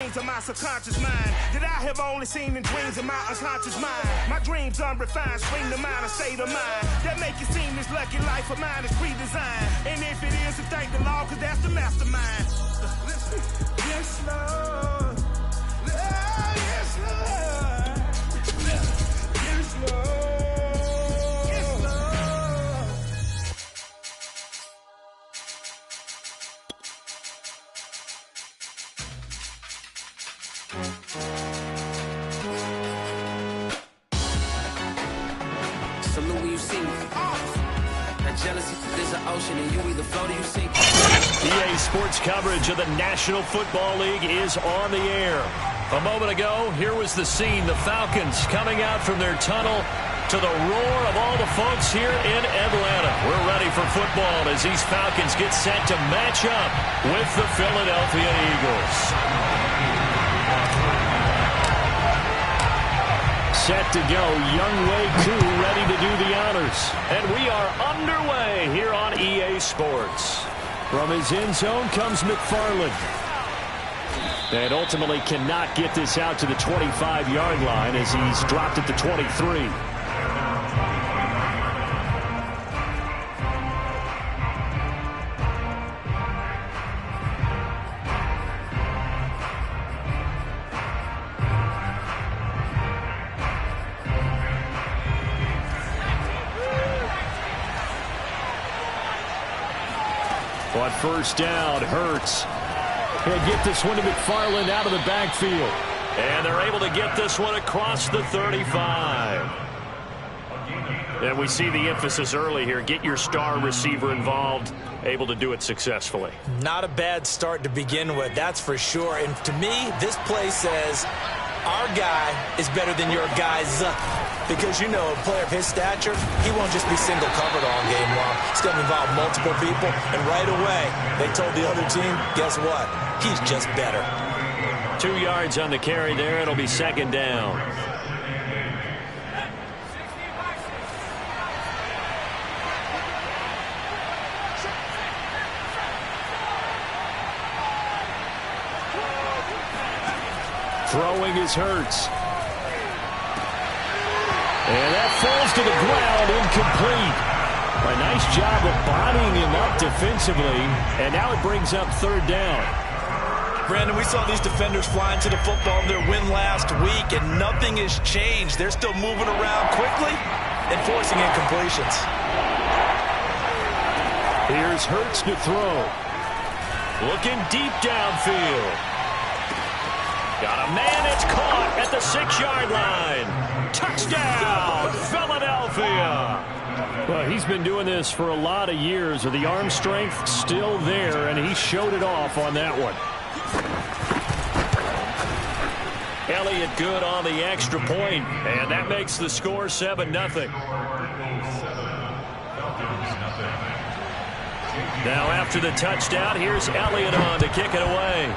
Of my subconscious mind that I have only seen in dreams of my unconscious mind. My dreams unrefined, spring to mind, a state of mind that make it seem this lucky life of mine is pre-designed. And if it is, then thank the Lord, cause that's the mastermind. Yes, Lord. Yes, Lord. Yes, Lord. Salute when you see me. That jealousy, there's an ocean, and you either float or you sink. EA Sports coverage of the National Football League is on the air. A moment ago, here was the scene. The Falcons coming out from their tunnel to the roar of all the folks here in Atlanta. We're ready for football as these Falcons get set to match up with the Philadelphia Eagles. Set to go, Younghoe Koo ready to do the honors. And we are underway here on EA Sports. From his end zone comes McFarland. And ultimately cannot get this out to the 25-yard line as he's dropped at the 23. On first down, Hurts. He'll get this one to McFarland out of the backfield. And they're able to get this one across the 35. And we see the emphasis early here. Get your star receiver involved, able to do it successfully. Not a bad start to begin with, that's for sure. And to me, this play says our guy is better than your guy's. Because, you know, a player of his stature, he won't just be single covered all game long. It's going to involve multiple people. And right away, they told the other team, guess what? He's just better. 2 yards on the carry there. It'll be second down. Throwing is Hurts. And that falls to the ground, incomplete. A nice job of bodying him up defensively, and now it brings up third down. Brandon, we saw these defenders flying to the football in their win last week, and nothing has changed. They're still moving around quickly and forcing incompletions. Here's Hurts to throw. Looking deep downfield. Got a man, it's caught at the 6-yard line. Touchdown, Philadelphia. Well, he's been doing this for a lot of years. The arm strength still there, and he showed it off on that one. Elliott good on the extra point, and that makes the score 7-0. Now after the touchdown, here's Elliott on to kick it away.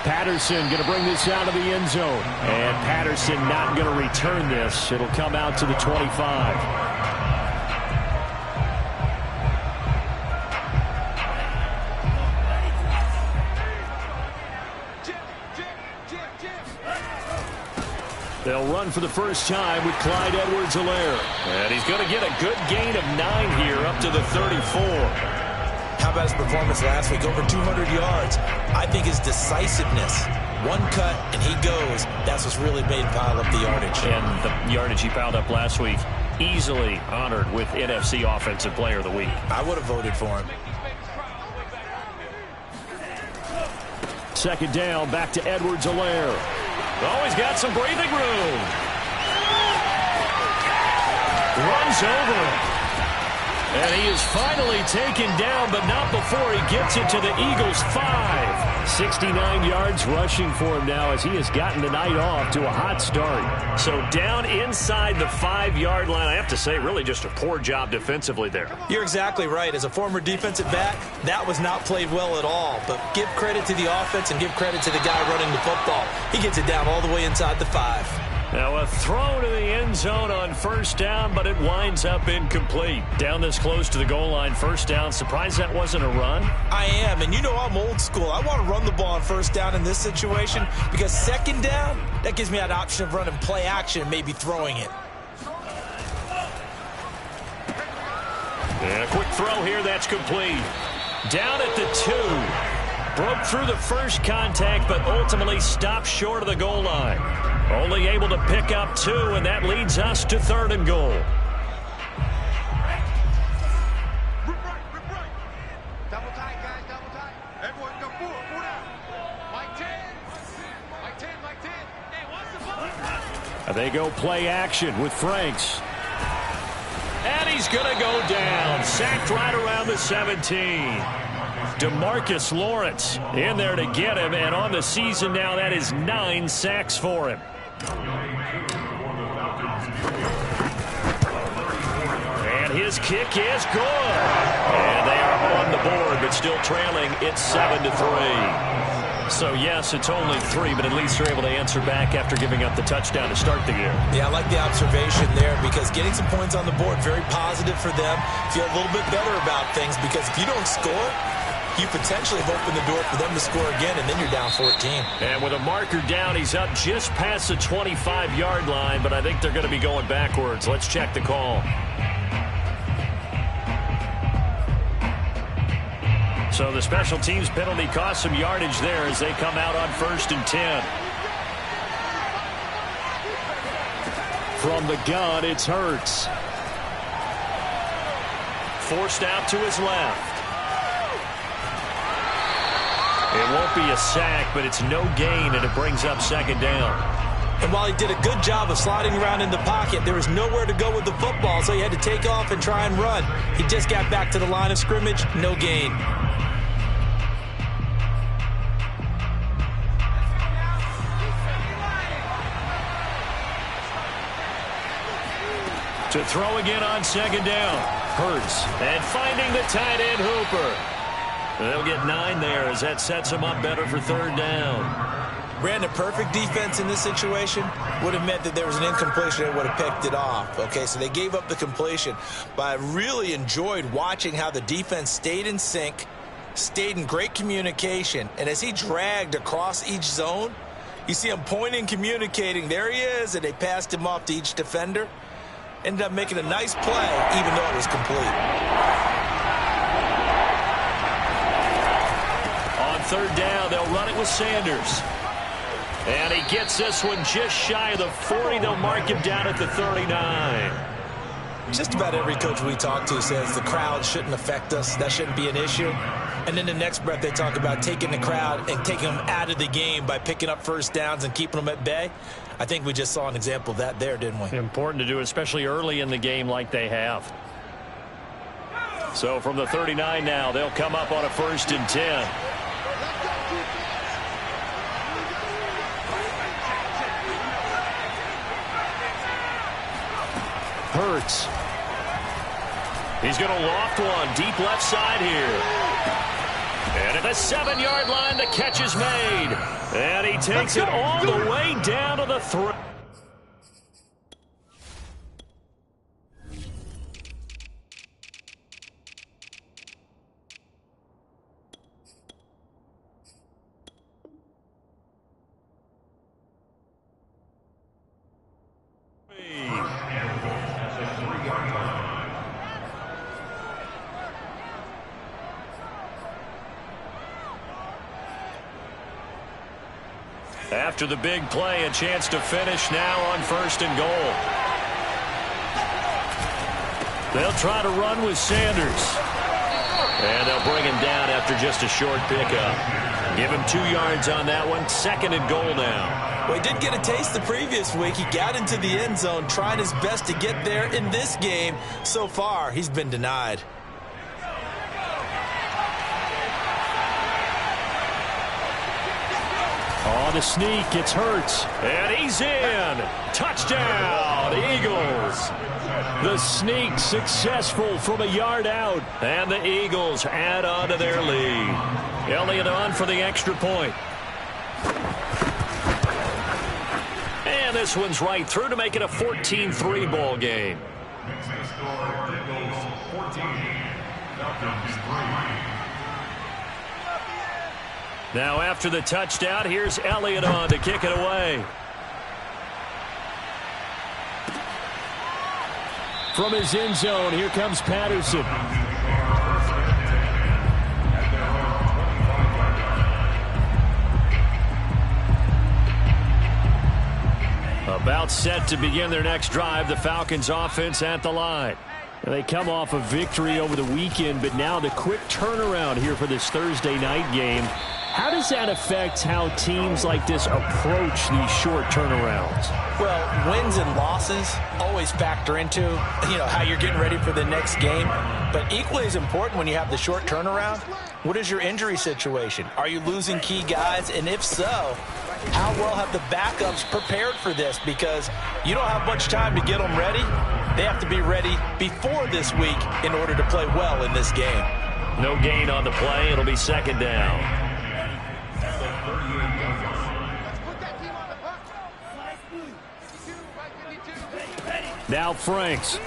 Patterson going to bring this out of the end zone. And Patterson not going to return this. It'll come out to the 25. They'll run for the first time with Clyde Edwards-Helaire. And he's going to get a good gain of 9 here up to the 34. How about his performance last week? Over 200 yards. I think his decisiveness. One cut, and he goes. That's what's really made him pile up the yardage. And the yardage he piled up last week, easily honored with NFC Offensive Player of the Week. I would have voted for him. Second down, back to Edwards-Helaire. Oh, he's got some breathing room. Runs over him. And he is finally taken down, but not before he gets it to the Eagles' 5. 69 yards rushing for him now as he has gotten the night off to a hot start. So down inside the 5-yard line, I have to say, really just a poor job defensively there. You're exactly right. As a former defensive back, that was not played well at all. But give credit to the offense and give credit to the guy running the football. He gets it down all the way inside the 5. Now a throw to the end zone on first down, but it winds up incomplete. Down this close to the goal line, first down. Surprised that wasn't a run? I am, and you know I'm old school. I want to run the ball on first down in this situation because second down, that gives me that option of running play action and maybe throwing it. And a quick throw here, that's complete. Down at the 2. Broke through the first contact, but ultimately stopped short of the goal line. Only able to pick up 2, and that leads us to 3rd and goal. Double tight, guys, double tight. Everyone go forward, move out. Like 10. Like 10, like 10. Hey, what's the ball? They go play action with Franks. And he's going to go down. Sacked right around the 17. DeMarcus Lawrence in there to get him, and on the season now, that is 9 sacks for him. And his kick is good. And they are on the board, but still trailing. It's 7-3. So, yes, it's only 3, but at least they're able to answer back after giving up the touchdown to start the game. Yeah, I like the observation there because getting some points on the board, very positive for them. Feel a little bit better about things because if you don't score, you potentially have opened the door for them to score again, and then you're down 14. And with a marker down, he's up just past the 25-yard line, but I think they're going to be going backwards. Let's check the call. So the special teams penalty cost some yardage there as they come out on 1st and 10. From the gun, it's Hurts. Forced out to his left. It won't be a sack, but it's no gain, and it brings up 2nd down. And while he did a good job of sliding around in the pocket, there was nowhere to go with the football, so he had to take off and try and run. He just got back to the line of scrimmage, no gain. To throw again on 2nd down. Hurts. And finding the tight end Hooper. They'll get 9 there as that sets them up better for 3rd down. Brandon, perfect defense in this situation would have meant that there was an incompletion and would have picked it off. Okay, so they gave up the completion. But I really enjoyed watching how the defense stayed in sync, stayed in great communication. And as he dragged across each zone, you see him pointing, communicating. There he is, and they passed him off to each defender. Ended up making a nice play, even though it was complete. On 3rd down, they'll run it with Sanders. And he gets this one just shy of the 40. They'll mark him down at the 39. Just about every coach we talk to says the crowd shouldn't affect us. That shouldn't be an issue. And then the next breath they talk about taking the crowd and taking them out of the game by picking up first downs and keeping them at bay. I think we just saw an example of that there, didn't we? Important to do, especially early in the game like they have. So from the 39 now, they'll come up on a 1st and 10. Hurts. He's going to loft one deep left side here. And at the 7-yard line, the catch is made. And he takes it all the way down to the 3. After the big play, a chance to finish now on 1st and goal. They'll try to run with Sanders. And they'll bring him down after just a short pickup. Give him 2 yards on that one. 2nd and goal now. Well, he did get a taste the previous week. He got into the end zone, trying his best to get there in this game. So far, he's been denied. On the sneak, it's Hurts. And he's in. Touchdown, Eagles. The sneak successful from a yard out. And the Eagles add on to their lead. Elliott on for the extra point. And this this one's right through to make it a 14-3 ball game. Now after the touchdown, here's Elliott on to kick it away. From his end zone, here comes Patterson. About set to begin their next drive, the Falcons offense at the line. And they come off a victory over the weekend, but now the quick turnaround here for this Thursday night game. How does that affect how teams like this approach these short turnarounds? Well, wins and losses always factor into, how you're getting ready for the next game. But equally as important when you have the short turnaround, what is your injury situation? Are you losing key guys? And if so, how well have the backups prepared for this? Because you don't have much time to get them ready. They have to be ready before this week in order to play well in this game. No gain on the play. It'll be second down. Now Franks.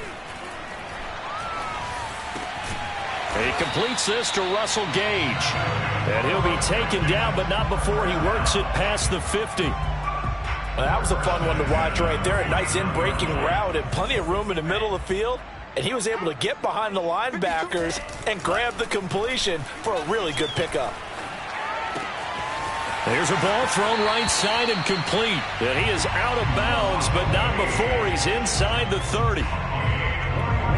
He completes this to Russell Gage. And he'll be taken down, but not before he works it past the 50. Well, that was a fun one to watch right there. A nice in-breaking route and plenty of room in the middle of the field. And he was able to get behind the linebackers and grab the completion for a really good pickup. There's a ball thrown right side and complete. And he is out of bounds, but not before he's inside the 30.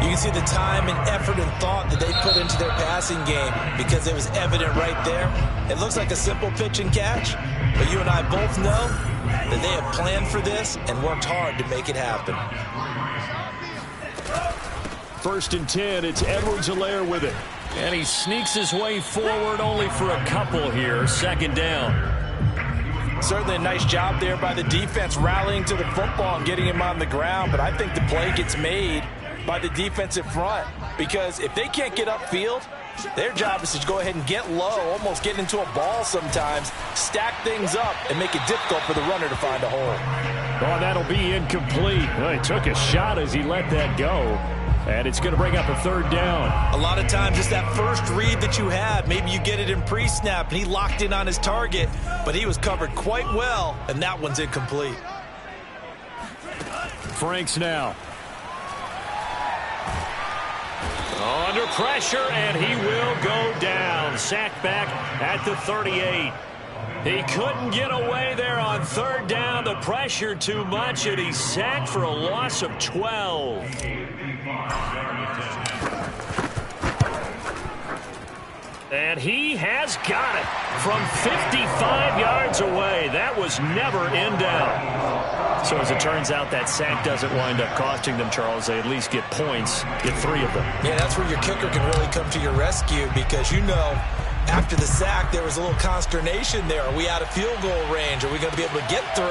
You can see the time and effort and thought that they put into their passing game because it was evident right there. It looks like a simple pitch and catch, but you and I both know that they have planned for this and worked hard to make it happen. 1st and 10, it's Edwards-Helaire with it. And he sneaks his way forward only for a couple here. Second down. Certainly a nice job there by the defense rallying to the football and getting him on the ground, but I think the play gets made by the defensive front because if they can't get upfield, their job is to go ahead and get low, almost get into a ball sometimes, stack things up, and make it difficult for the runner to find a hole. Oh, that'll be incomplete. Well, he took a shot as he let that go. And it's going to bring up a third down. A lot of times it's that first read that you have. Maybe you get it in pre-snap, and he locked in on his target, but he was covered quite well, and that one's incomplete. Franks now. Under pressure, and he will go down. Sacked back at the 38. He couldn't get away there on third down. The pressure too much, and he's sacked for a loss of 12. And he has got it from 55 yards away. That was never in doubt. So as it turns out, that sack doesn't wind up costing them, Charles. They at least get points, get 3 of them. Yeah, that's where your kicker can really come to your rescue because after the sack, there was a little consternation there. Are we out of field goal range? Are we going to be able to get 3?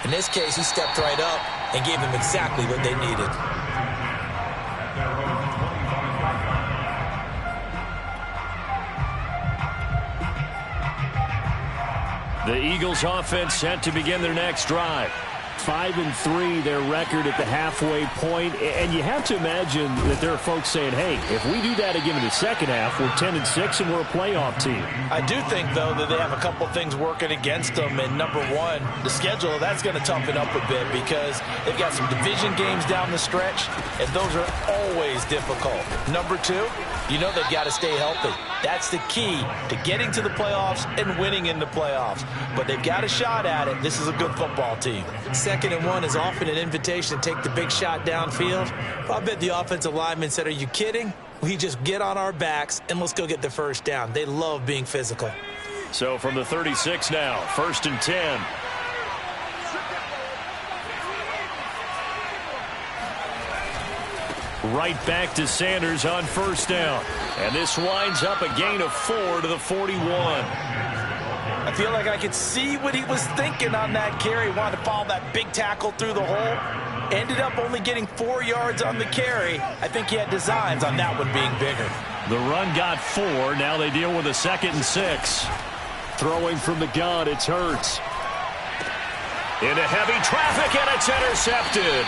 In this case, he stepped right up and gave them exactly what they needed. The Eagles offense set to begin their next drive. 5-3, their record at the halfway point. And you have to imagine that there are folks saying, hey, if we do that again in the second half, we're 10-6 and we're a playoff team. I do think, though, that they have a couple things working against them. And number one, the schedule, that's going to toughen up a bit because they've got some division games down the stretch, and those are always difficult. Number two, they've got to stay healthy. That's the key to getting to the playoffs and winning in the playoffs. But they've got a shot at it. This is a good football team. 2nd and 1 is often an invitation to take the big shot downfield. I bet the offensive lineman said, are you kidding? We just get on our backs and let's go get the first down. They love being physical. So from the 36 now, 1st and 10. Right back to Sanders on 1st down. And this winds up a gain of 4 to the 41. I feel like I could see what he was thinking on that carry. Wanted to follow that big tackle through the hole. Ended up only getting 4 yards on the carry. I think he had designs on that one being bigger. The run got 4. Now they deal with a 2nd and 6. Throwing from the gun, it's Hurts. Into heavy traffic, and it's intercepted.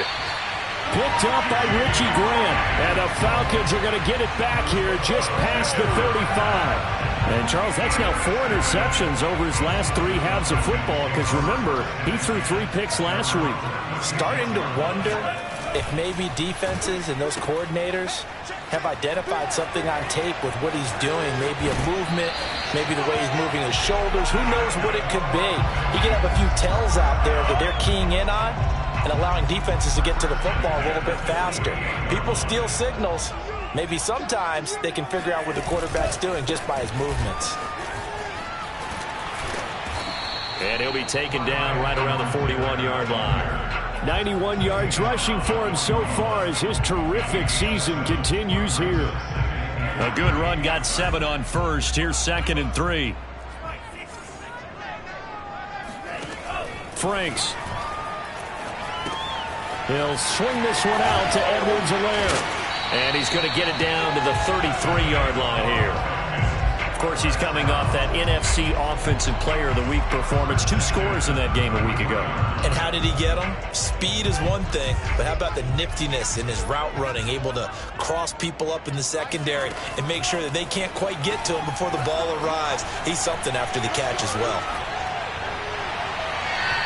Picked up by Richie Grant. And the Falcons are going to get it back here just past the 35. And, Charles, that's now 4 interceptions over his last 3 halves of football because, remember, he threw 3 picks last week. Starting to wonder if maybe defenses and those coordinators have identified something on tape with what he's doing. Maybe a movement, maybe the way he's moving his shoulders. Who knows what it could be? He could have a few tells out there that they're keying in on and allowing defenses to get to the football a little bit faster. People steal signals. Maybe sometimes they can figure out what the quarterback's doing just by his movements. And he'll be taken down right around the 41-yard line. 91 yards rushing for him so far as his terrific season continues here. A good run, got 7 on first. Here's 2nd and 3. Franks. He'll swing this one out to Edwards-Helaire. And he's going to get it down to the 33-yard line here. Of course, he's coming off that NFC Offensive Player of the Week performance. 2 scores in that game a week ago. And how did he get them? Speed is one thing, but how about the niftiness in his route running, able to cross people up in the secondary and make sure that they can't quite get to him before the ball arrives. He's something after the catch as well.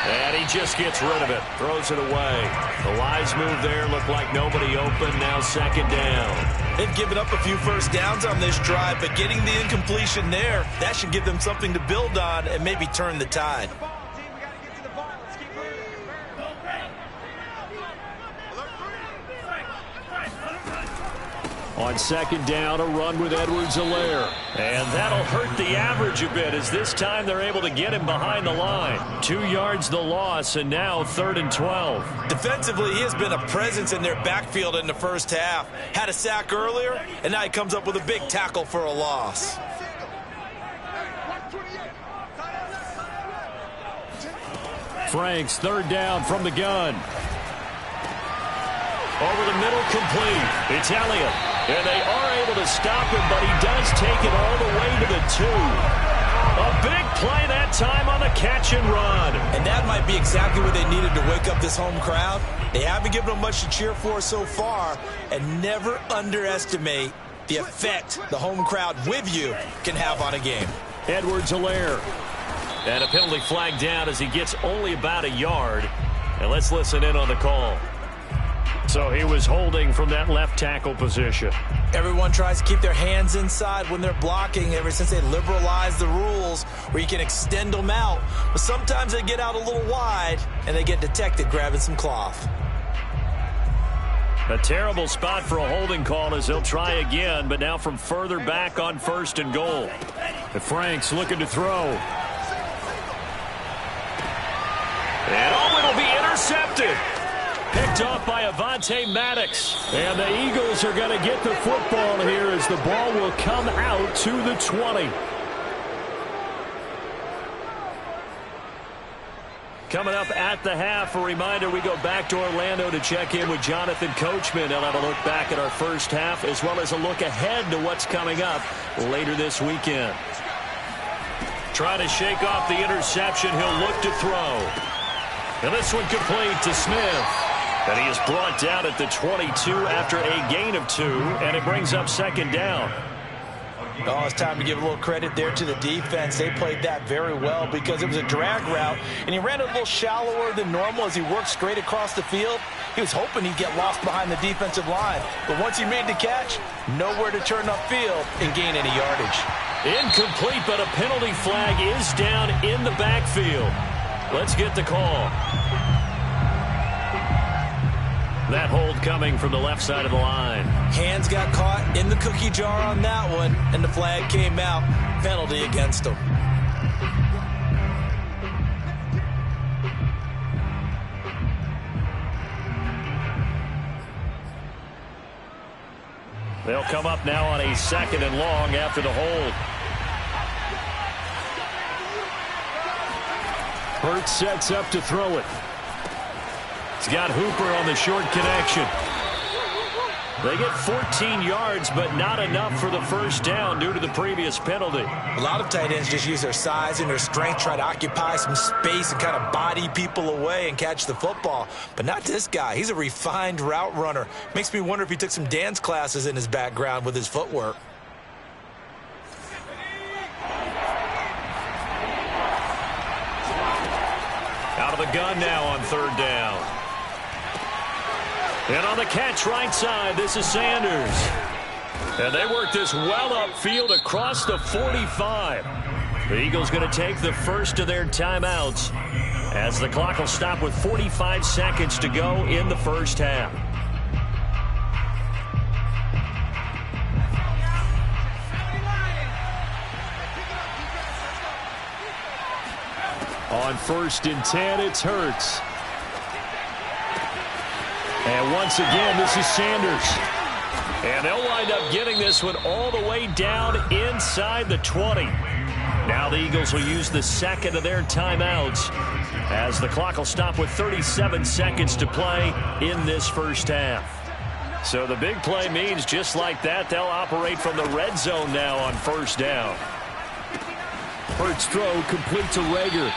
And he just gets rid of it, throws it away. The wise move there, looked like nobody open, now 2nd down. They've given up a few first downs on this drive, but getting the incompletion there, that should give them something to build on and maybe turn the tide. On 2nd down, a run with Edwards-Helaire. And that'll hurt the average a bit as this time they're able to get him behind the line. 2 yards the loss, and now 3rd and 12. Defensively, he has been a presence in their backfield in the first half. Had a sack earlier, and now he comes up with a big tackle for a loss. Franks, 3rd down from the gun. Over the middle, complete. It's Elliott. And they are able to stop him, but he does take it all the way to the 2. A big play that time on the catch and run. And that might be exactly what they needed to wake up this home crowd. They haven't given them much to cheer for so far, and never underestimate the effect the home crowd with you can have on a game. Edwards-Helaire. And a penalty flag down as he gets only about a yard. And let's listen in on the call. So he was holding from that left tackle position. Everyone tries to keep their hands inside when they're blocking ever since they liberalized the rules where you can extend them out. But sometimes they get out a little wide and they get detected grabbing some cloth. A terrible spot for a holding call as they'll try again, but now from further back on 1st and goal. And Franks looking to throw. And it'll be intercepted. Picked off by Avonte Maddox. And the Eagles are going to get the football here as the ball will come out to the 20. Coming up at the half, a reminder, we go back to Orlando to check in with Jonathan Coachman. He'll have a look back at our first half as well as a look ahead to what's coming up later this weekend. Trying to shake off the interception, he'll look to throw. And this one complete to Smith. And he is brought down at the 22 after a gain of 2, and it brings up 2nd down. Oh, it's time to give a little credit there to the defense. They played that very well because it was a drag route, and he ran a little shallower than normal as he worked straight across the field. He was hoping he'd get lost behind the defensive line, but once he made the catch, nowhere to turn upfield and gain any yardage. Incomplete, but a penalty flag is down in the backfield. Let's get the call. That hold coming from the left side of the line. Hands got caught in the cookie jar on that one, and the flag came out. Penalty against him. They'll come up now on a 2nd and long after the hold. Hurts sets up to throw it. He's got Hooper on the short connection. They get 14 yards, but not enough for the first down due to the previous penalty. A lot of tight ends just use their size and their strength, try to occupy some space and kind of body people away and catch the football. But not this guy. He's a refined route runner. Makes me wonder if he took some dance classes in his background with his footwork. Out of the gun now on third down. And on the catch right side, this is Sanders. And they work this well upfield across the 45. The Eagles going to take the first of their timeouts as the clock will stop with 45 seconds to go in the first half. On 1st and 10, it's Hurts. And once again, this is Sanders. And they'll wind up getting this one all the way down inside the 20. Now the Eagles will use the second of their timeouts as the clock will stop with 37 seconds to play in this first half. So the big play means just like that, they'll operate from the red zone now on first down. Hurts throw complete to Rager.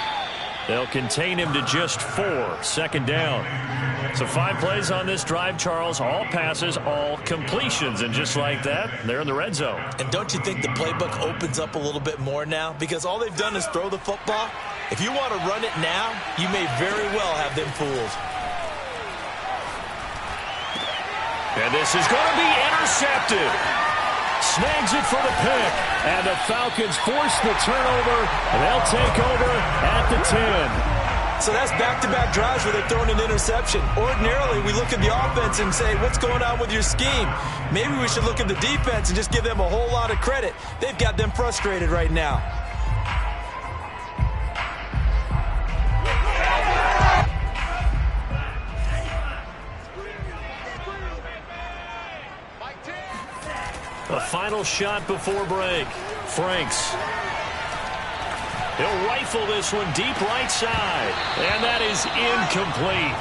They'll contain him to just 4. Second down. So 5 plays on this drive, Charles. All passes, all completions. And just like that, they're in the red zone. And don't you think the playbook opens up a little bit more now? Because all they've done is throw the football. If you want to run it now, you may very well have them fooled. And this is going to be intercepted. Snags it for the pick. And the Falcons force the turnover. And they'll take over at the 10. So that's back-to-back drives where they're throwing an interception. Ordinarily, we look at the offense and say, what's going on with your scheme? Maybe we should look at the defense and just give them a whole lot of credit. They've got them frustrated right now. A final shot before break. Franks. He'll rifle this one deep right side. And that is incomplete.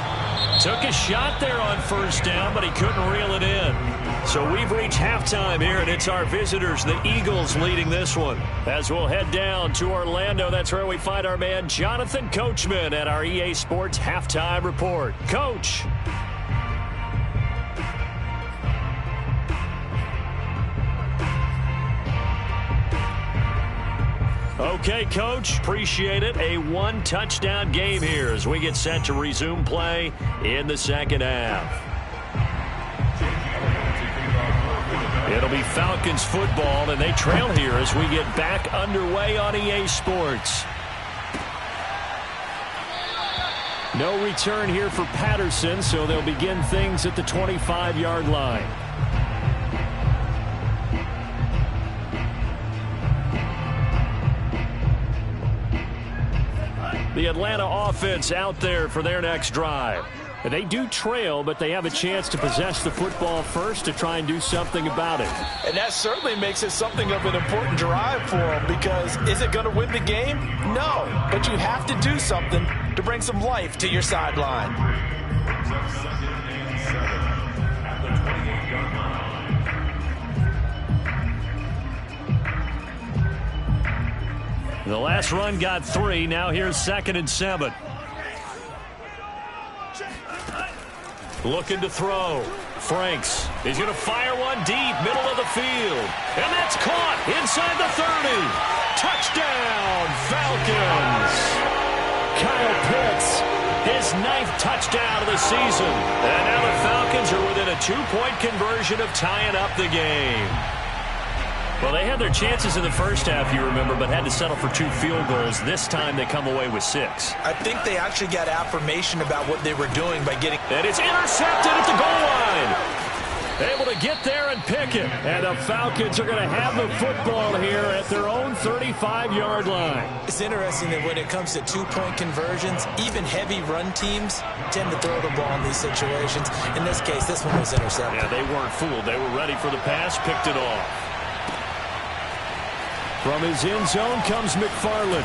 Took a shot there on first down, but he couldn't reel it in. So we've reached halftime here, and it's our visitors, the Eagles, leading this one. As we'll head down to Orlando, that's where we find our man Jonathan Coachman at our EA Sports Halftime Report. Coach. Okay, Coach, appreciate it. A 1-touchdown game here as we get set to resume play in the second half. It'll be Falcons football, and they trail here as we get back underway on EA Sports. No return here for Patterson, so they'll begin things at the 25-yard line. The Atlanta offense out there for their next drive. And they do trail, but they have a chance to possess the football first to try and do something about it. And that certainly makes it something of an important drive for them, because is it going to win the game? No, but you have to do something to bring some life to your sideline. The last run got 3. Now here's 2nd and 7. Looking to throw. Franks. He's going to fire one deep, middle of the field. And that's caught inside the 30. Touchdown, Falcons. Kyle Pitts, his 9th touchdown of the season. And now the Falcons are within a 2-point conversion of tying up the game. Well, they had their chances in the first half, you remember, but had to settle for 2 field goals. This time they come away with 6. I think they actually got affirmation about what they were doing by getting... And it's intercepted at the goal line. Able to get there and pick it. And the Falcons are going to have the football here at their own 35-yard line. It's interesting that when it comes to 2-point conversions, even heavy run teams tend to throw the ball in these situations. In this case, this one was intercepted. Yeah, they weren't fooled. They were ready for the pass, picked it off. From his end zone comes McFarland.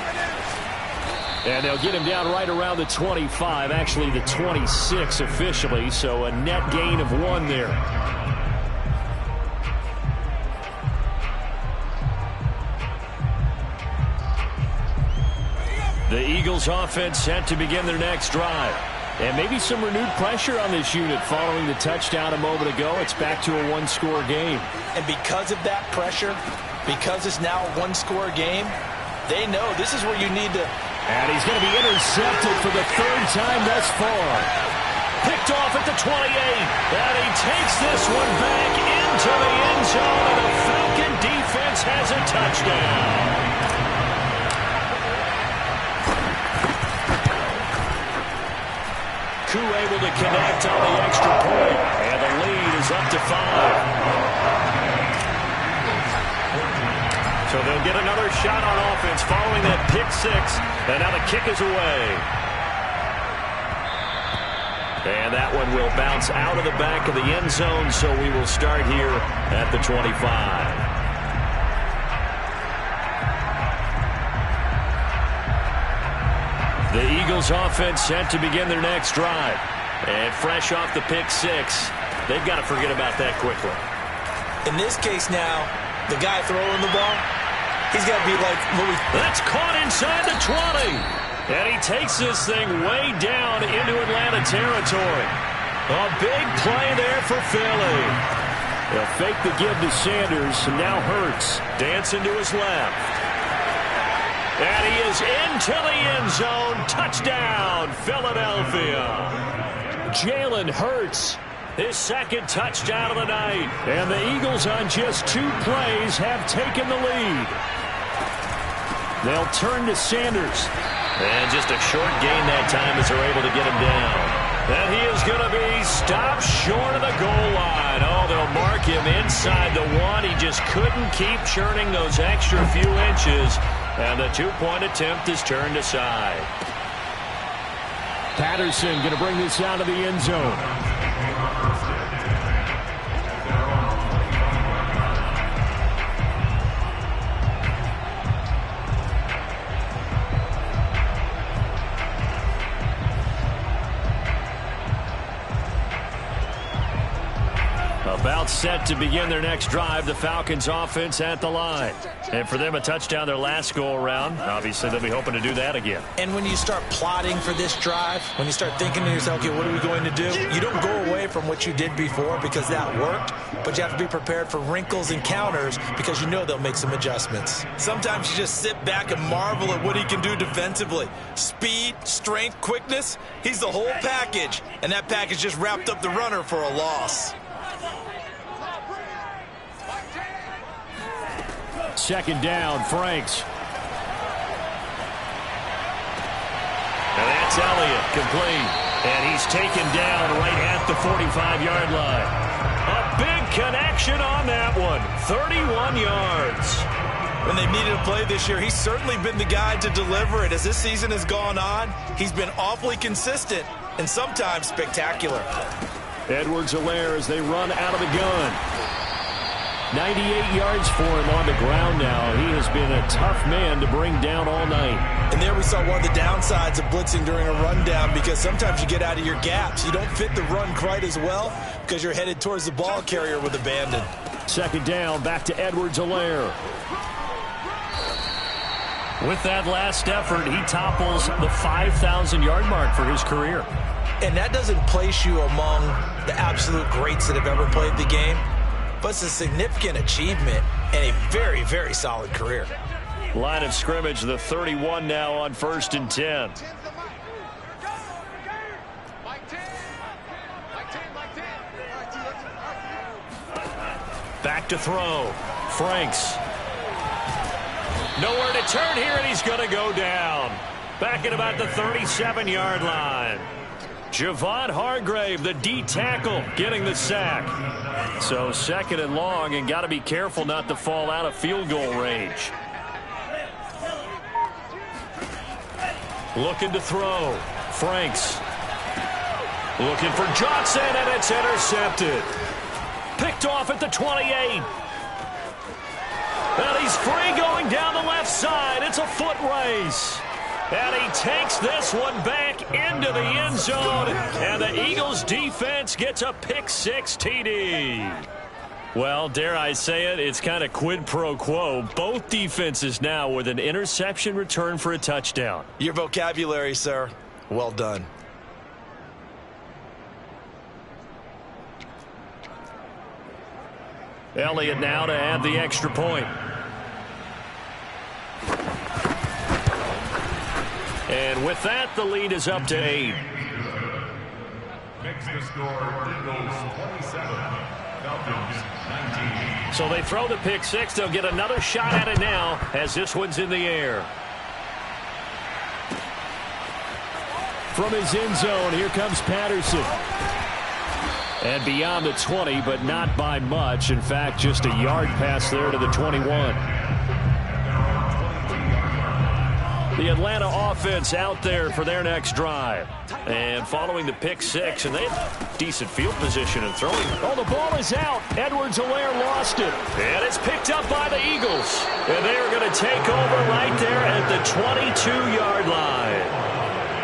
And they'll get him down right around the 25, actually the 26 officially, so a net gain of 1 there. The Eagles offense set to begin their next drive. And maybe some renewed pressure on this unit following the touchdown a moment ago. It's back to a one-score game. And because of that pressure, because it's now a one-score game, they know this is where you need to. And he's going to be intercepted for the third time thus far. Picked off at the 28. And he takes this one back into the end zone. And the Falcon defense has a touchdown. Koo able to connect on the extra point. And the lead is up to 5. So they'll get another shot on offense following that pick six. And now the kick is away. And that one will bounce out of the back of the end zone. So we will start here at the 25. The Eagles offense set to begin their next drive. And fresh off the pick six, they've got to forget about that quickly. In this case now, the guy throwing the ball, he's got to be like Louis. That's caught inside the 20. And he takes this thing way down into Atlanta territory. A big play there for Philly. They'll fake the give to Sanders. And now Hurts dancing to his left. And he is into the end zone. Touchdown, Philadelphia. Jalen Hurts, his second touchdown of the night. And the Eagles on just 2 plays have taken the lead. They'll turn to Sanders. And just a short gain that time as they're able to get him down. And he is going to be stopped short of the goal line. Oh, they'll mark him inside the 1. He just couldn't keep churning those extra few inches. And the 2-point attempt is turned aside. Patterson going to bring this out of the end zone. About set to begin their next drive, the Falcons offense at the line. And for them, a touchdown their last go-around. Obviously, they'll be hoping to do that again. And when you start plotting for this drive, when you start thinking to yourself, okay, what are we going to do? You don't go away from what you did before because that worked, but you have to be prepared for wrinkles and counters because you know they'll make some adjustments. Sometimes you just sit back and marvel at what he can do defensively. Speed, strength, quickness, he's the whole package. And that package just wrapped up the runner for a loss. Second down, Franks. And that's Elliott, complete. And he's taken down right at the 45-yard line. A big connection on that one. 31 yards. When they've needed a play this year, he's certainly been the guy to deliver it. As this season has gone on, he's been awfully consistent and sometimes spectacular. Edwards-Helaire as they run out of the gun. 98 yards for him on the ground now. He has been a tough man to bring down all night. And there we saw one of the downsides of blitzing during a rundown because sometimes you get out of your gaps. You don't fit the run quite as well because you're headed towards the ball carrier with abandon. Second down, back to Edwards-Helaire. With that last effort, he topples the 5,000-yard mark for his career. And that doesn't place you among the absolute greats that have ever played the game. But it's a significant achievement and a very, very solid career. Line of scrimmage, the 31 now on 1st and 10. Back to throw. Franks. Nowhere to turn here, and he's going to go down. Back at about the 37-yard line. Javon Hargrave, the D tackle, getting the sack. So second and long, and got to be careful not to fall out of field goal range. Looking to throw. Franks. Looking for Johnson, and it's intercepted. Picked off at the 28. And he's free going down the left side. It's a foot race. And he takes this one back into the end zone. And the Eagles defense gets a pick six TD. Well, dare I say it, it's kind of quid pro quo. Both defenses now with an interception return for a touchdown. Your vocabulary, sir. Well done. Elliott now to add the extra point. And with that, the lead is up to 8. Makes the score Eagles 27, Falcons 19. So they throw the pick six. They'll get another shot at it now as this one's in the air. From his end zone, here comes Patterson. And beyond the 20, but not by much. In fact, just a yard pass there to the 21. The Atlanta offense out there for their next drive. And following the pick six, and they have decent field position and throwing. Oh, the ball is out. Edwards-Helaire lost it. And it's picked up by the Eagles. And they are going to take over right there at the 22-yard line.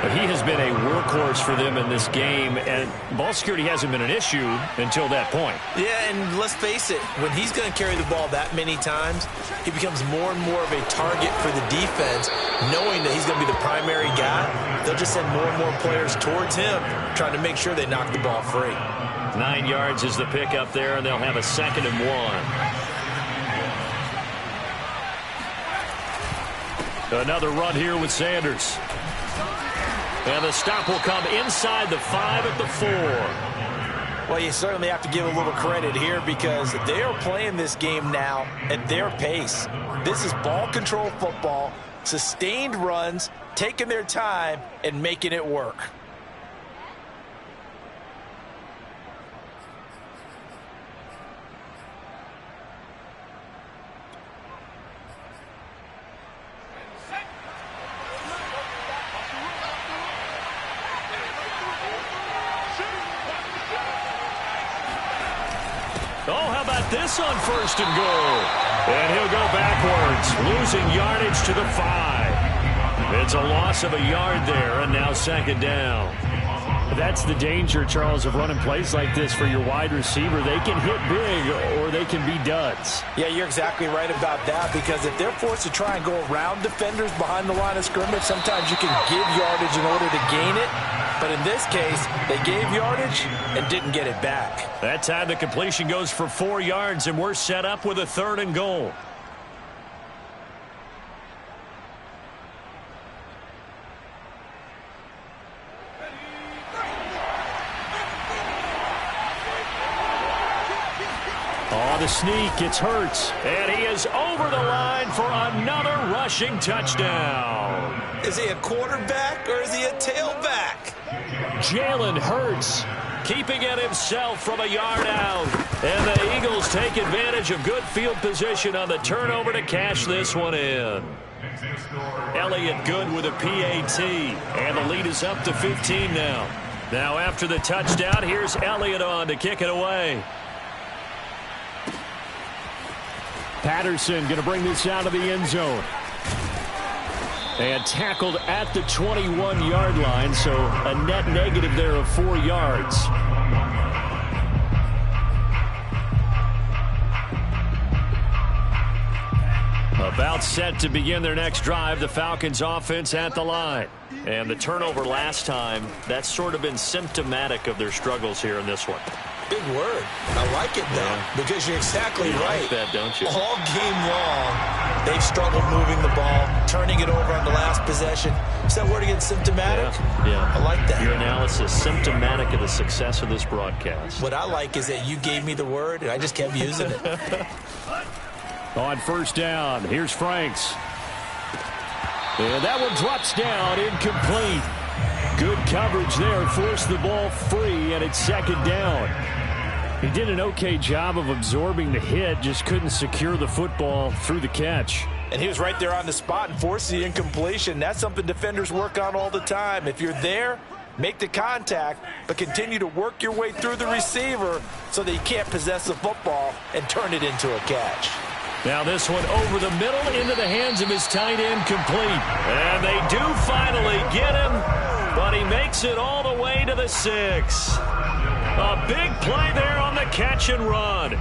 But he has been a workhorse for them in this game, and ball security hasn't been an issue until that point. Yeah, and let's face it, when he's going to carry the ball that many times, he becomes more and more of a target for the defense, knowing that he's going to be the primary guy. They'll just send more and more players towards him, trying to make sure they knock the ball free. 9 yards is the pick up there, and they'll have a 2nd and 1. Another run here with Sanders. And the stop will come inside the 5 at the 4. Well, you certainly have to give a little credit here because they are playing this game now at their pace. This is ball control football, sustained runs, taking their time, and making it work. Oh, how about this on 1st and goal? And he'll go backwards, losing yardage to the 5. It's a loss of a yard there, and now 2nd down. That's the danger, Charles, of running plays like this for your wide receiver. They can hit big or they can be duds. Yeah, you're exactly right about that because if they're forced to try and go around defenders behind the line of scrimmage, sometimes you can give yardage in order to gain it. But in this case, they gave yardage and didn't get it back. That time the completion goes for 4 yards, and we're set up with a 3rd and goal. Oh, the sneak. It's Hurts. And he is over the line for another rushing touchdown. Is he a quarterback or is he a tailback? Jalen Hurts keeping it himself from a yard out. And the Eagles take advantage of good field position on the turnover to cash this one in. Elliott good with a PAT. And the lead is up to 15 now. Now after the touchdown, here's Elliott on to kick it away. Patterson going to bring this out of the end zone. And tackled at the 21-yard line, so a net negative there of 4 yards. About set to begin their next drive, the Falcons offense at the line. And the turnover last time, that's sort of been symptomatic of their struggles here in this one. Big word. I like it, though, because you're exactly right. Like that, don't you? All game long, they've struggled moving the ball, turning it over on the last possession. Is that word again, symptomatic? Yeah. I like that. Your analysis, symptomatic of the success of this broadcast. What I like is that you gave me the word, and I just kept using it. On 1st down, here's Franks. And that one drops down, incomplete. Good coverage there, forced the ball free, and it's 2nd down. He did an okay job of absorbing the hit, just couldn't secure the football through the catch. And he was right there on the spot and forced the incompletion. That's something defenders work on all the time. If you're there, make the contact, but continue to work your way through the receiver so that he can't possess the football and turn it into a catch. Now this one over the middle into the hands of his tight end, complete. And they do finally get him, but he makes it all the way to the 6. A big play there on the catch and run.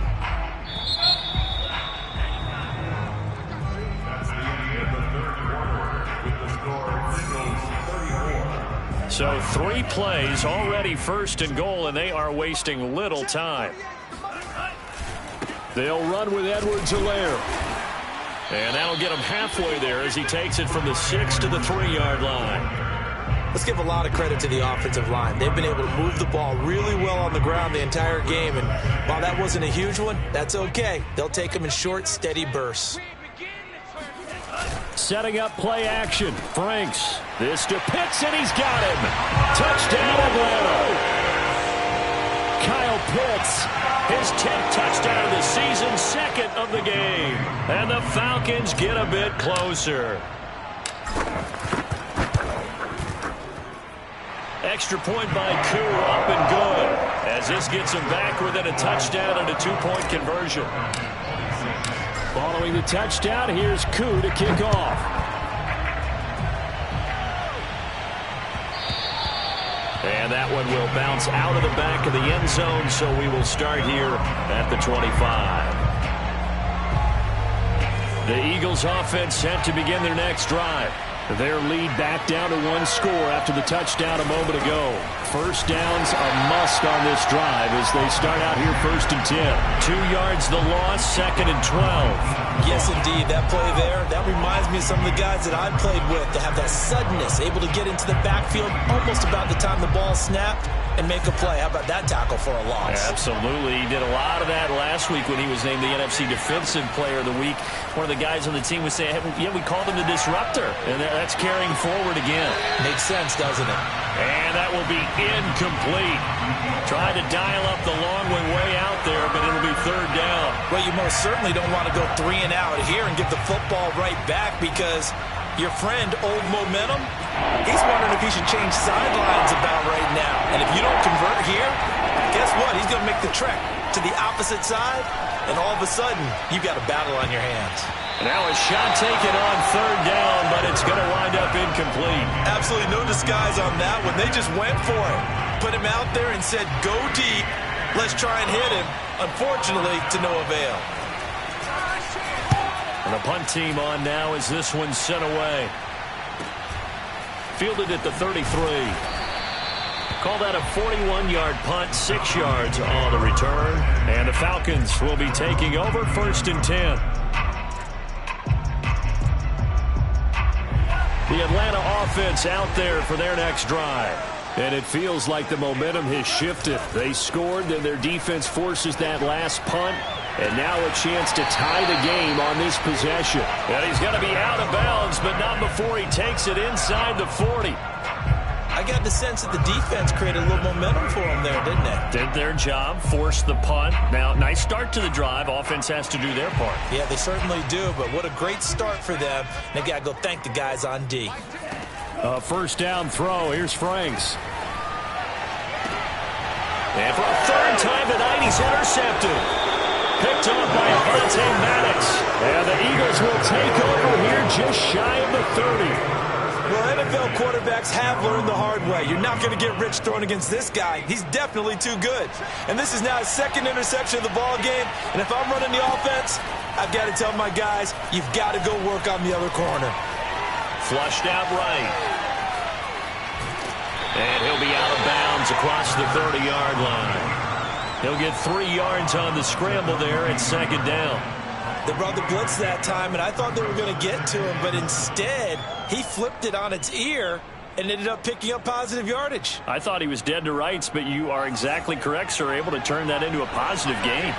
So 3 plays already, 1st and goal, and they are wasting little time. They'll run with Edwards-Helaire. And that'll get him halfway there as he takes it from the 6 to the 3-yard line. Let's give a lot of credit to the offensive line. They've been able to move the ball really well on the ground the entire game. And while that wasn't a huge one, that's okay. They'll take them in short, steady bursts. Setting up play action. Franks. This to Pitts, and he's got him. Touchdown, Atlanta. Kyle Pitts, his 10th touchdown of the season, 2nd of the game. And the Falcons get a bit closer. Extra point by Koo, up and good, as this gets him back within a touchdown and a 2-point conversion. Following the touchdown, here's Koo to kick off. And that one will bounce out of the back of the end zone, so we will start here at the 25. The Eagles offense set to begin their next drive. Their lead back down to 1 score after the touchdown a moment ago. First downs a must on this drive as they start out here 1st and 10. 2 yards the loss, 2nd and 12. Yes, indeed. That play there, that reminds me of some of the guys that I've played with to have that suddenness, able to get into the backfield almost about the time the ball snapped and make a play. How about that tackle for a loss? Absolutely. He did a lot of that last week when he was named the NFC Defensive Player of the Week. One of the guys on the team was saying, hey, yeah, we called him the disruptor. And that's carrying forward again. Makes sense, doesn't it? And that will be incomplete. Tried to dial up the long way out there, but it'll be 3rd down. Well, you most certainly don't want to go 3 and out here and give the football right back because your friend, Old Momentum, he's wondering if he should change sidelines about right now. And if you don't convert here, guess what? He's going to make the trek to the opposite side, and all of a sudden, you've got a battle on your hands. Now a shot taken on 3rd down, but it's going to wind up incomplete. Absolutely no disguise on that one. They just went for it. Put him out there and said, go deep. Let's try and hit him. Unfortunately, to no avail. And the punt team on now as this one's sent away. Fielded at the 33. Call that a 41-yard punt, 6 yards on the return. And the Falcons will be taking over 1st and 10. The Atlanta offense out there for their next drive. And it feels like the momentum has shifted. They scored, then their defense forces that last punt. And now a chance to tie the game on this possession. And he's going to be out of bounds, but not before he takes it inside the 40. I got the sense that the defense created a little momentum for them there, didn't it? Did their job, forced the punt. Now, nice start to the drive. Offense has to do their part. Yeah, they certainly do, but what a great start for them. They got to go thank the guys on D. First down throw. Here's Franks. And for a 3rd time tonight, he's intercepted. Picked up by Avonte Maddox. And the Eagles will take over here just shy of the 30. Well, NFL quarterbacks have learned the hard way. You're not going to get rich throwing against this guy. He's definitely too good. And this is now his 2nd interception of the ball game. And if I'm running the offense, I've got to tell my guys, you've got to go work on the other corner. Flushed out right. And he'll be out of bounds across the 30-yard line. He'll get 3 yards on the scramble there at 2nd down. They brought the blitz that time, and I thought they were going to get to him, but instead, he flipped it on its ear and ended up picking up positive yardage. I thought he was dead to rights, but you are exactly correct, sir, able to turn that into a positive gain.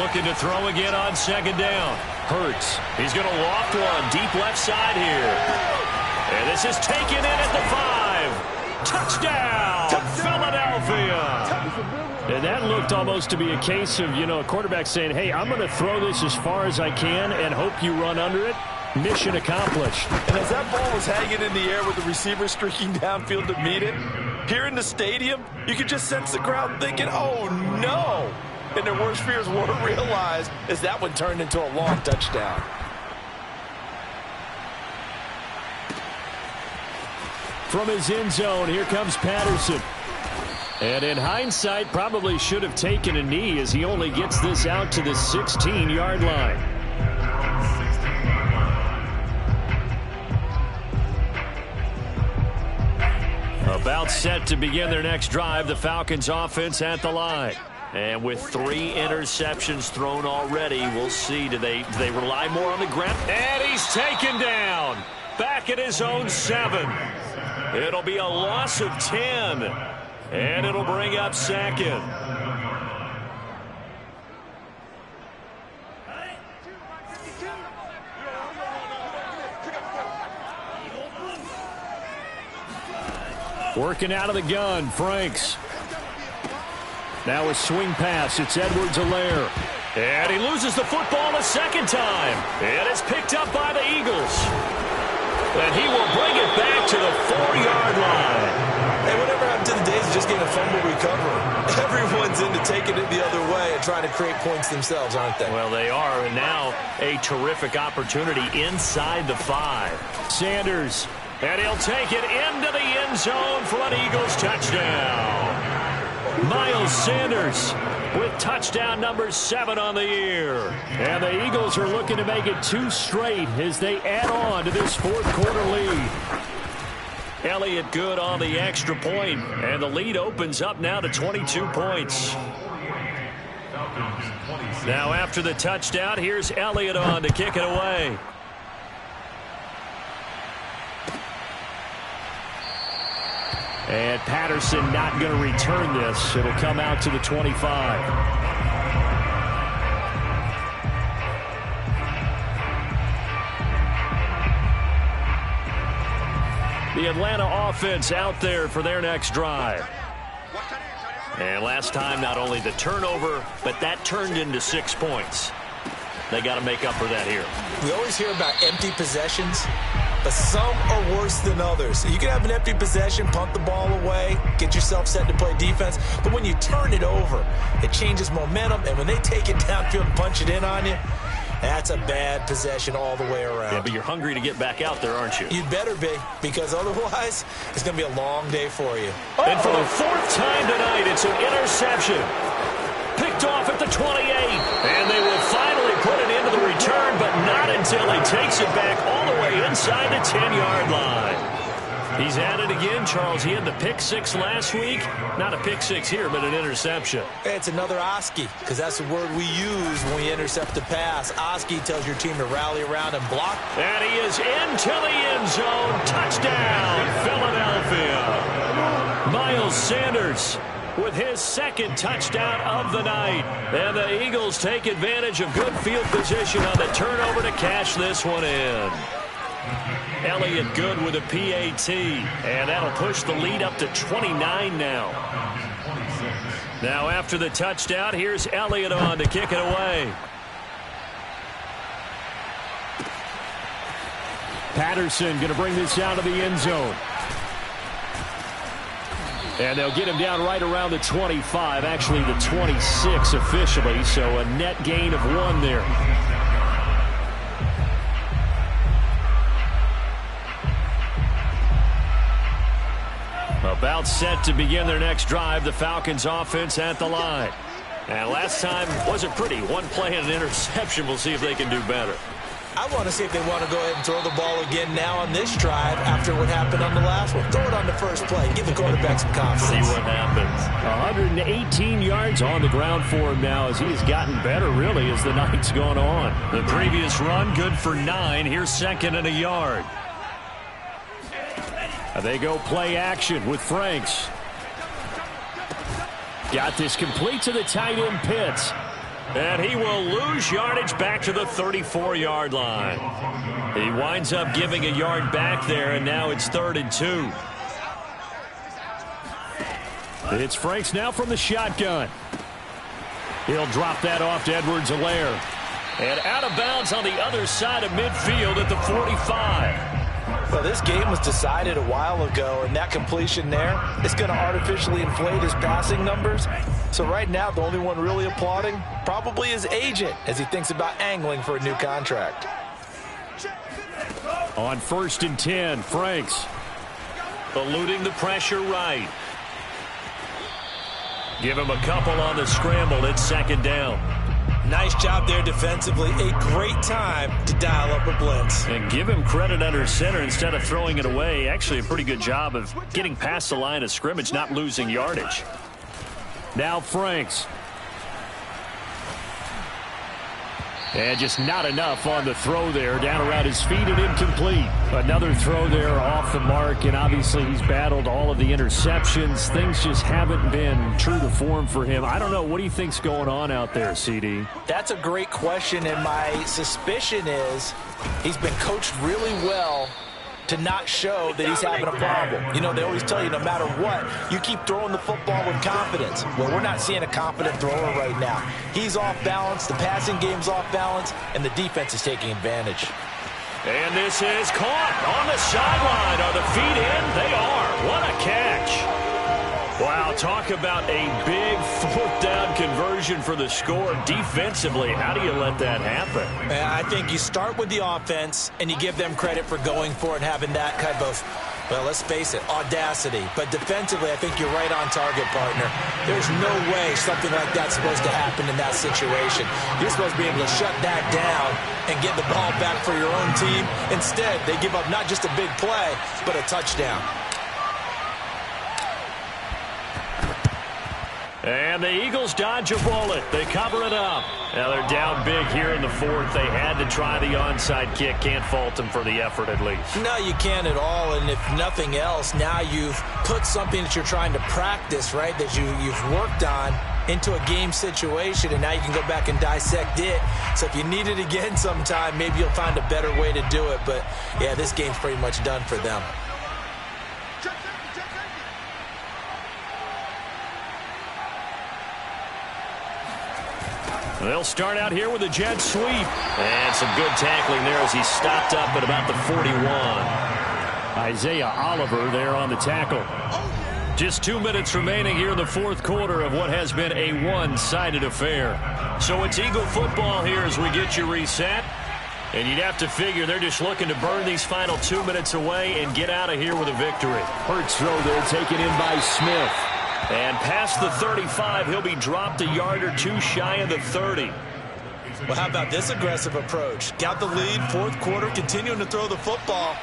Looking to throw again on 2nd down. Hurts. He's going to loft one deep left side here. And this is taken in at the 5. Touchdown, Philadelphia. And that looked almost to be a case of, a quarterback saying, hey, I'm going to throw this as far as I can and hope you run under it. Mission accomplished. And as that ball was hanging in the air with the receiver streaking downfield to meet it, here in the stadium, you could just sense the crowd thinking, oh, no. And their worst fears weren't realized as that one turned into a long touchdown. From his end zone, here comes Patterson. And in hindsight, probably should have taken a knee as he only gets this out to the 16-yard line. set to begin their next drive. The Falcons offense at the line. And with 3 interceptions thrown already, we'll see. Do they rely more on the ground? And he's taken down. Back at his own 7. It'll be a loss of 10. And it'll bring up second. Working out of the gun, Franks. Now a swing pass. It's Edwards-Helaire. And he loses the football a second time. And it's picked up by the Eagles. And he will bring it back to the 4-yard line. Hey, whatever happened to the days of just getting a fumble recovery? Everyone's into taking it the other way and trying to create points themselves, aren't they? Well, they are. And now a terrific opportunity inside the 5. Sanders. And he'll take it into the end zone for an Eagles touchdown. Miles Sanders with touchdown number 7 on the year. And the Eagles are looking to make it 2 straight as they add on to this 4th quarter lead. Elliott good on the extra point, and the lead opens up now to 22 points. Now after the touchdown, here's Elliott on to kick it away. And Patterson not going to return this. It'll come out to the 25. The Atlanta offense out there for their next drive. And last time, not only the turnover, but that turned into 6 points. They got to make up for that here. We always hear about empty possessions, but some are worse than others. You can have an empty possession, punt the ball away, get yourself set to play defense, but when you turn it over, it changes momentum, and when they take it downfield and punch it in on you, that's a bad possession all the way around. Yeah, but you're hungry to get back out there, aren't you? You'd better be, because otherwise, it's going to be a long day for you. And for the 4th time tonight, it's an interception. Picked off at the 28, and they will finally put it into the return, but not until he takes it back all the way inside the 10-yard line. He's at it again, Charles. He had the pick 6 last week. Not a pick 6 here, but an interception. It's another Oski, because that's the word we use when we intercept a pass. Oski tells your team to rally around and block. And he is into the end zone. Touchdown, Philadelphia. Miles Sanders with his 2nd touchdown of the night. And the Eagles take advantage of good field position on the turnover to cash this one in. Elliott good with a PAT, and that'll push the lead up to 29 now. Now after the touchdown, here's Elliott on to kick it away. Patterson going to bring this out of the end zone. And they'll get him down right around the 25, actually the 26 officially, so a net gain of 1 there. About set to begin their next drive, the Falcons offense at the line. And last time wasn't pretty. 1 play and an interception. We'll see if they can do better. I want to see if they want to go ahead and throw the ball again now on this drive after what happened on the last one. Throw it on the first play. Give the quarterback some confidence. See what happens. 118 yards on the ground for him now as he has gotten better, really, as the night's gone on. The previous run, good for 9. Here's 2nd and a yard. They go play action with Franks. Got this complete to the tight end Pitts. And he will lose yardage back to the 34-yard line. He winds up giving a yard back there, and now it's 3rd and 2. It's Franks now from the shotgun. He'll drop that off to Edwards-Helaire. And out of bounds on the other side of midfield at the 45. Well, this game was decided a while ago, and that completion there is going to artificially inflate his passing numbers. So right now, the only one really applauding probably his agent as he thinks about angling for a new contract. On 1st and 10, Franks eluding the pressure right. Give him a couple on the scramble. It's 2nd down. Nice job there defensively. A great time to dial up a blitz. And give him credit under center instead of throwing it away. Actually, a pretty good job of getting past the line of scrimmage, not losing yardage. Now Franks. And just not enough on the throw there. Down around his feet and incomplete. Another throw there off the mark, and obviously he's battled all of the interceptions. Things just haven't been true to form for him. I don't know. What do you think's going on out there, CD? That's a great question, and my suspicion is he's been coached really well to not show that he's having a problem. You know, they always tell you no matter what, you keep throwing the football with confidence. Well, we're not seeing a confident thrower right now. He's off balance, the passing game's off balance, and the defense is taking advantage. And this is caught on the sideline. Are the feet in? They are. What a catch. Wow, talk about a big fourth down conversion for the score. Defensively, how do you let that happen? I think you start with the offense, and you give them credit for going for it and having that kind of, well, let's face it, audacity. But defensively, I think you're right on target, partner. There's no way something like that's supposed to happen in that situation. You're supposed to be able to shut that down and get the ball back for your own team. Instead, they give up not just a big play, but a touchdown. And the Eagles dodge a bullet. They cover it up. Now they're down big here in the fourth. They had to try the onside kick. Can't fault them for the effort at least. No, you can't at all. And if nothing else, now you've put something that you're trying to practice, right, that you've worked on into a game situation, and now you can go back and dissect it. So if you need it again sometime, maybe you'll find a better way to do it. But, yeah, this game's pretty much done for them. They'll start out here with a jet sweep. And some good tackling there as he stopped up at about the 41. Isaiah Oliver there on the tackle. Just 2 minutes remaining here in the fourth quarter of what has been a one-sided affair. So it's Eagle football here as we get you reset. And you'd have to figure they're just looking to burn these final 2 minutes away and get out of here with a victory. Hurts throw there taken in by Smith. And past the 35, he'll be dropped a yard or two shy of the 30. Well, how about this aggressive approach? Got the lead, fourth quarter, continuing to throw the football.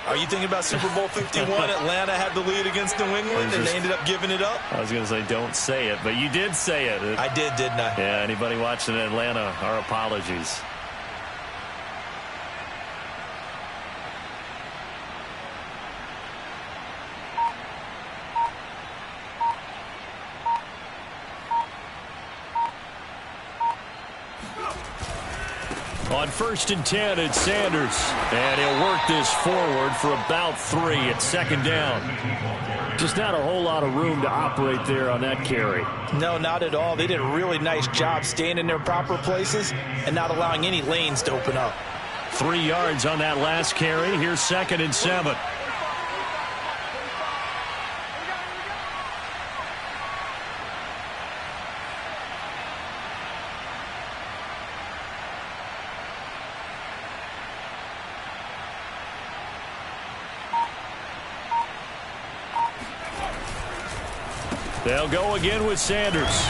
Are you thinking about Super Bowl 51? Atlanta had the lead against New England, and they ended up giving it up? I was going to say don't say it, but you did say it. I did, didn't I? Yeah, anybody watching Atlanta, our apologies. On 1st and 10, it's Sanders. And he'll work this forward for about 3 at second down. Just not a whole lot of room to operate there on that carry. No, not at all. They did a really nice job staying in their proper places and not allowing any lanes to open up. 3 yards on that last carry. Here's 2nd and 7. They'll go again with Sanders.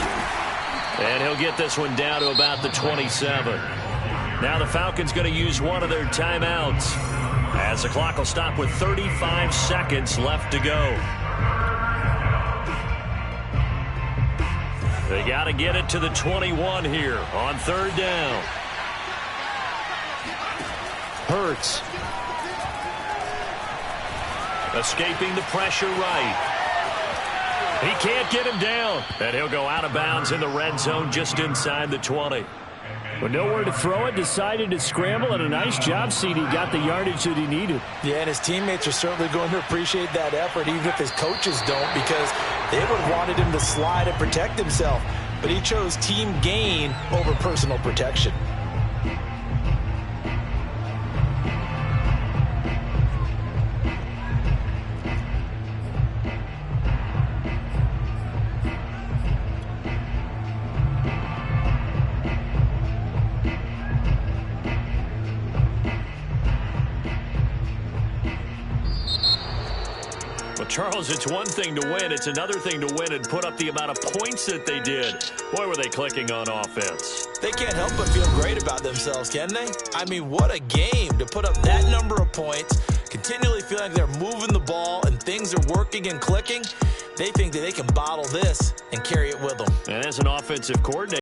And he'll get this one down to about the 27. Now the Falcons going to use one of their timeouts as the clock will stop with 35 seconds left to go. They got to get it to the 21 here on 3rd down. Hurts. Escaping the pressure right. He can't get him down. And he'll go out of bounds in the red zone just inside the 20. But nowhere to throw it, decided to scramble, and a nice job, CD. Got the yardage that he needed. Yeah, and his teammates are certainly going to appreciate that effort, even if his coaches don't, because they would have wanted him to slide and protect himself. But he chose team gain over personal protection. Charles, it's one thing to win. It's another thing to win and put up the amount of points that they did. Boy, were they clicking on offense. they can't help but feel great about themselves, can they? I mean, what a game to put up that number of points, continually feeling like they're moving the ball and things are working and clicking. They think that they can bottle this and carry it with them. And as an offensive coordinator,